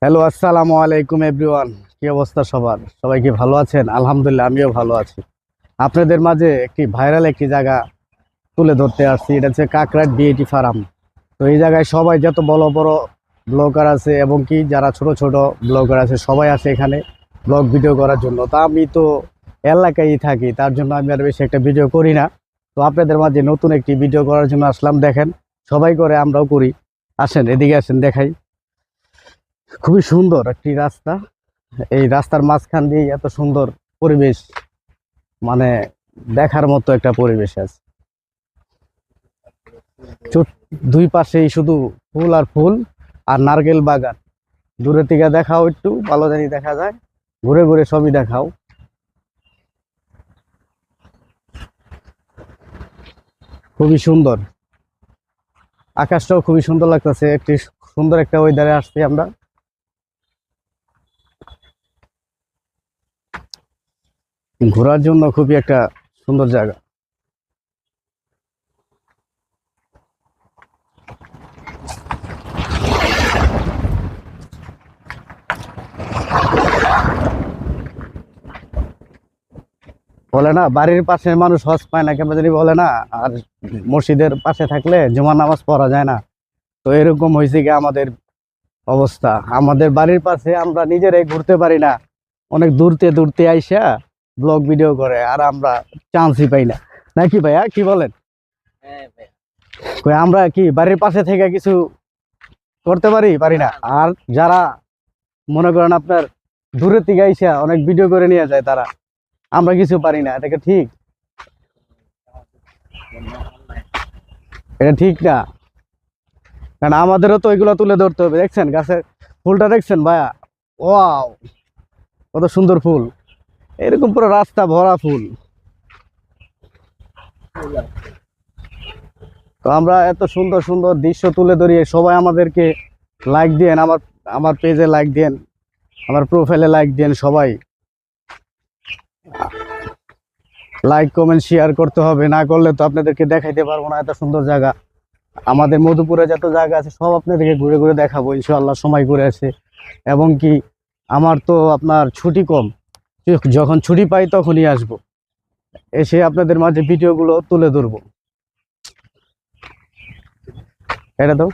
Hello, আসসালামু আলাইকুম everyone. কি অবস্থা সবার? সবাই কি ভালো আছেন? আলহামদুলিল্লাহ, আমিও ভালো আছি। আপনাদের মাঝে একটি ভাইরাল একটি জায়গা তুলে ধরতে আসছি। এটা হচ্ছে কাকরাট বিএটি ফার্ম। তো এই জায়গায় সবাই যত বড় বড় ব্লগার আছে এবং কি যারা ছোট ছোট ব্লগার আছে সবাই আছে এখানে ব্লগ ভিডিও করার জন্য। তা আমি তো এলাকায় থাকি, তার জন্য আমি আর বেশি একটা ভিডিও করি না। তো আপনাদের মাঝে নতুন একটি ভিডিও করার জন্য আসলাম। দেখেন, সবাই করে, আমরাও করি। আসেন, এদিকে আসেন, দেখাই। খুবই সুন্দর একটি রাস্তা। এই রাস্তার মাঝখান দিয়ে এত সুন্দর পরিবেশ, মানে দেখার মতো একটা পরিবেশ আছে। দুই পাশেই শুধু ফুল আর ফুল আর নারকেল বাগান। দূরে থেকে দেখাও, একটু ভালো জানি দেখা যায়। ঘুরে ঘুরে সবই দেখাও। খুবই সুন্দর, আকাশটাও খুবই সুন্দর লাগতেছে। একটি সুন্দর একটা ওয়েদারে আসছি আমরা। ঘোরার জন্য খুবই একটা সুন্দর জায়গা। বলে না, বাড়ির পাশের মানুষ হজ পায় না, কেমন জানি বলে না। আর মসজিদের পাশে থাকলে জুমার নামাজ পড়া যায় না। তো এরকম হয়েছে কি আমাদের অবস্থা। আমাদের বাড়ির পাশে আমরা নিজেরাই ঘুরতে পারি না। অনেক দূরতে দূরতে আইসা ব্লগ ভিডিও করে, আর আমরা চান্সই পাই না। নাকি ভাইয়া, কি বলেন? কই আমরা কি বাড়ির পাশে থেকে কিছু করতে পারি না? আর যারা মনে করেন আপনার দূরের থেকে আইসা অনেক ভিডিও করে নিয়ে যায় তারা, আমরা কিছু পারি না। এটা কি ঠিক? এটা ঠিক না। কারণ আমাদেরও তো এগুলো তুলে ধরতে হবে। দেখছেন গাছের ফুলটা, দেখছেন ভাইয়া? ওয়াও, কত সুন্দর ফুল! এরকম পুরো রাস্তা ভরা ফুল। তো আমরা এত সুন্দর সুন্দর দৃশ্য তুলে ধরি, সবাই আমাদেরকে লাইক দেন। আমার আমার পেজে লাইক দেন, আমার প্রোফাইলে লাইক দেন। সবাই লাইক কমেন্ট শেয়ার করতে হবে, না করলে তো আপনাদেরকে দেখাইতে পারবো না এত সুন্দর জায়গা। আমাদের মধুপুরে যত জায়গা আছে সব আপনাদেরকে ঘুরে ঘুরে দেখাবো ইনশাআল্লাহ, সময় করে আছে। এবং কি আমার তো আপনার ছুটি কম, যখন ছুটি পাই তখনই আসবো, এসে আপনাদের মাঝে ভিডিওগুলো তুলে ধরবো। এটা তো